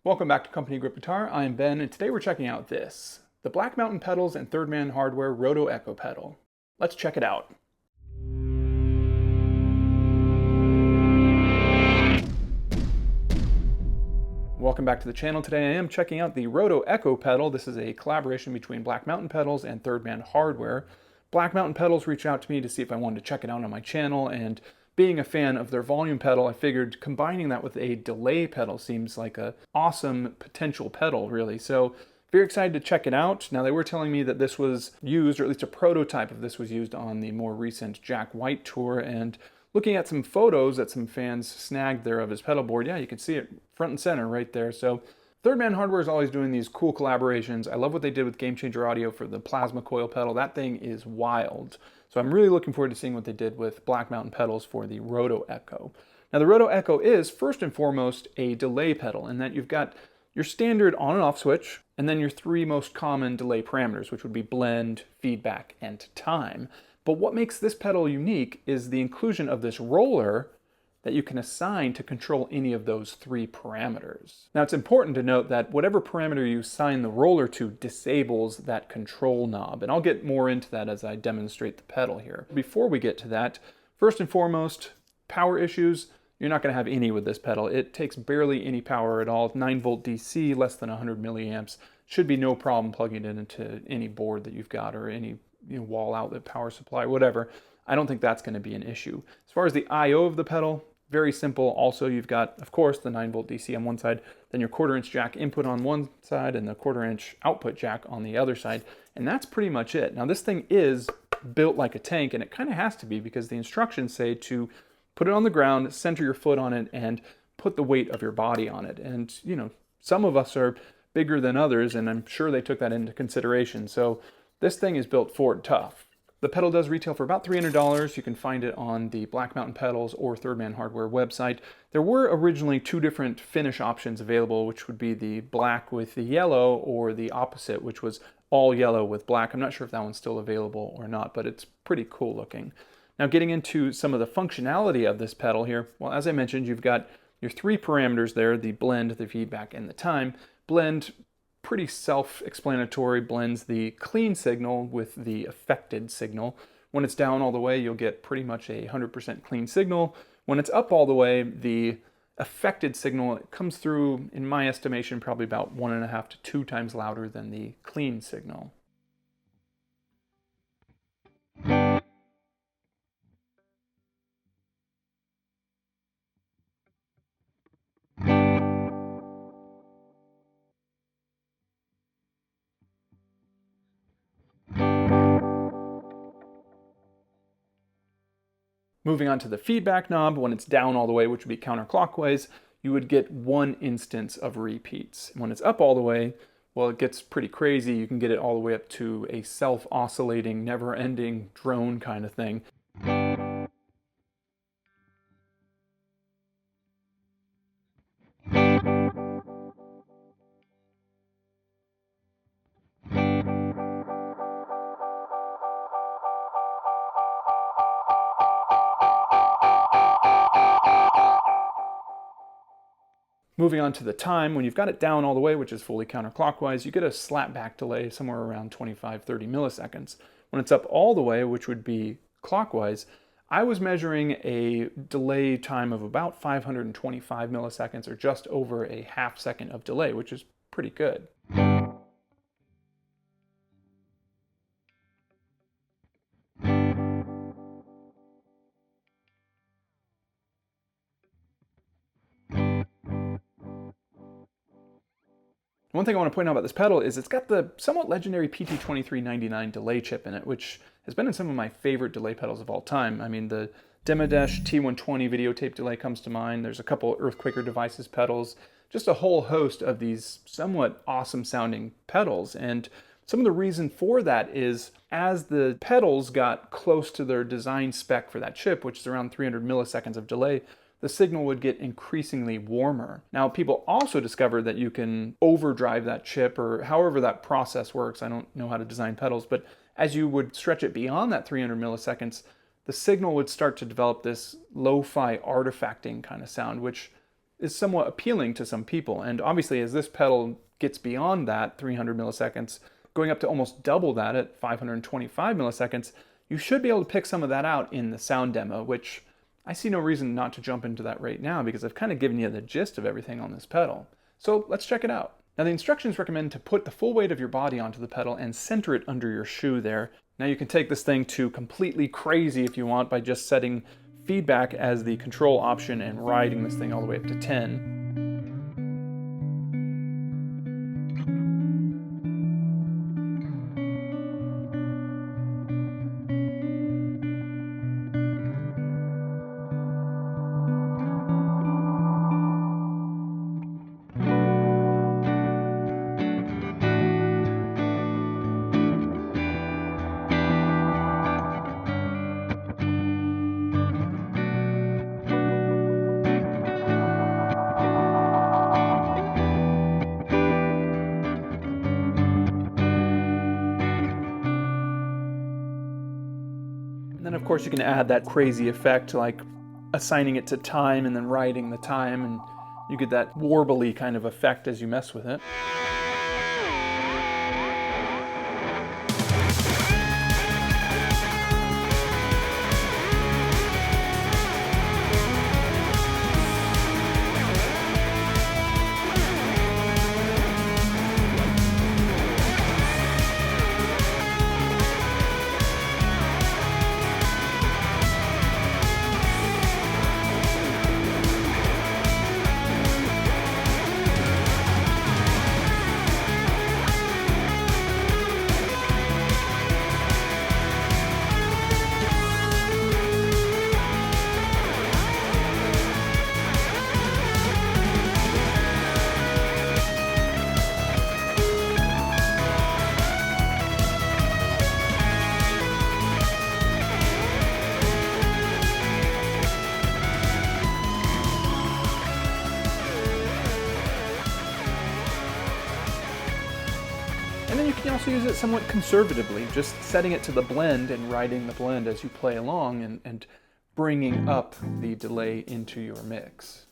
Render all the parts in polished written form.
Welcome back to Company Grip Guitar. I'm Ben, and today we're checking out this, the Black Mountain Pedals and Third Man Hardware Roto Echo pedal. Let's check it out. Welcome back to the channel. Today I am checking out the Roto Echo pedal. This is a collaboration between Black Mountain Pedals and Third Man Hardware. Black Mountain Pedals reached out to me to see if I wanted to check it out on my channel, and being a fan of their volume pedal, I figured combining that with a delay pedal seems like an awesome potential pedal, really. So very excited to check it out. Now, they were telling me that this was used, or at least a prototype of this was used on the more recent Jack White tour, and looking at some photos that some fans snagged there of his pedal board, yeah, you can see it front and center right there. So Third Man Hardware is always doing these cool collaborations. I love what they did with Game Changer Audio for the plasma coil pedal. That thing is wild. So I'm really looking forward to seeing what they did with Black Mountain Pedals for the Roto Echo. Now, the Roto Echo is first and foremost a delay pedal, in that you've got your standard on and off switch, and then your three most common delay parameters, which would be blend, feedback, and time. But what makes this pedal unique is the inclusion of this roller that you can assign to control any of those three parameters. Now, it's important to note that whatever parameter you assign the roller to disables that control knob, and I'll get more into that as I demonstrate the pedal here. Before we get to that, first and foremost, power issues. You're not going to have any with this pedal. It takes barely any power at all. 9-volt DC, less than 100 milliamps. Should be no problem plugging it into any board that you've got, or any wall outlet power supply, whatever. I don't think that's going to be an issue. As far as the I/O of the pedal, very simple. Also, you've got, of course, the 9-volt DC on one side, then your 1/4-inch jack input on one side, and the 1/4-inch output jack on the other side, and that's pretty much it. Now, this thing is built like a tank, and it kind of has to be, because the instructions say to put it on the ground, center your foot on it, and put the weight of your body on it. And, some of us are bigger than others, and I'm sure they took that into consideration. So this thing is built Ford tough. The pedal does retail for about $300. You can find it on the Black Mountain Pedals or Third Man Hardware website. There were originally two different finish options available, which would be the black with the yellow, or the opposite, which was all yellow with black. I'm not sure if that one's still available or not, but it's pretty cool looking. Now, getting into some of the functionality of this pedal here, well, as I mentioned, you've got your three parameters there, the blend, the feedback, and the time. Blend, pretty self-explanatory, blends the clean signal with the affected signal. When it's down all the way, you'll get pretty much a 100% clean signal. When it's up all the way, the affected signal comes through, in my estimation, probably about 1.5 to 2 times louder than the clean signal. Moving on to the feedback knob, when it's down all the way, which would be counterclockwise, you would get 1 instance of repeats. When it's up all the way, well, it gets pretty crazy. You can get it all the way up to a self-oscillating, never-ending drone kind of thing. Moving on to the time, when you've got it down all the way, which is fully counterclockwise, you get a slapback delay somewhere around 25-30 milliseconds. When it's up all the way, which would be clockwise, I was measuring a delay time of about 525 milliseconds, or just over a half second of delay, which is pretty good. One thing I want to point out about this pedal is it's got the somewhat legendary PT2399 delay chip in it, which has been in some of my favorite delay pedals of all time. I mean, the Demodesh T120 videotape delay comes to mind. There's a couple Earthquaker Devices pedals, just a whole host of these somewhat awesome sounding pedals. And some of the reason for that is, as the pedals got close to their design spec for that chip, which is around 300 milliseconds of delay, the signal would get increasingly warmer. Now, people also discovered that you can overdrive that chip, or however that process works. I don't know how to design pedals, but as you would stretch it beyond that 300 milliseconds, the signal would start to develop this lo-fi artifacting kind of sound, which is somewhat appealing to some people. And obviously, as this pedal gets beyond that 300 milliseconds, going up to almost double that at 525 milliseconds, you should be able to pick some of that out in the sound demo, which I see no reason not to jump into that right now because I've kind of given you the gist of everything on this pedal. So let's check it out. Now the instructions recommend to put the full weight of your body onto the pedal and center it under your shoe there. Now you can take this thing to completely crazy if you want by just setting feedback as the control option and riding this thing all the way up to 10. Then of course you can add that crazy effect like assigning it to time and then riding the time, and you get that warbly kind of effect as you mess with it. And then you can also use it somewhat conservatively, just setting it to the blend and riding the blend as you play along and bringing up the delay into your mix.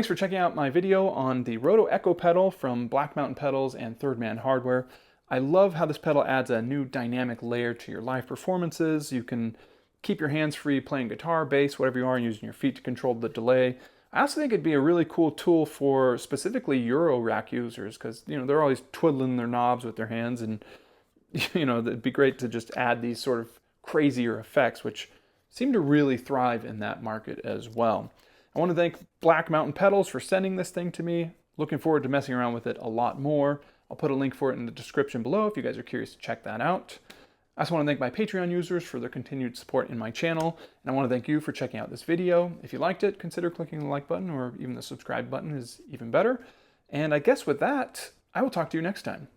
thanks for checking out my video on the Roto Echo pedal from Black Mountain Pedals and Third Man Hardware. I love how this pedal adds a new dynamic layer to your live performances. You can keep your hands free playing guitar, bass, whatever you are, and using your feet to control the delay. I also think it'd be a really cool tool for specifically Euro rack users because, they're always twiddling their knobs with their hands, and, it'd be great to just add these sort of crazier effects, which seem to really thrive in that market as well. I want to thank Black Mountain Pedals for sending this thing to me. Looking forward to messing around with it a lot more. I'll put a link for it in the description below if you guys are curious to check that out. I also want to thank my Patreon users for their continued support in my channel, and I want to thank you for checking out this video. If you liked it, consider clicking the like button, or even the subscribe button is even better. And I guess with that, I will talk to you next time.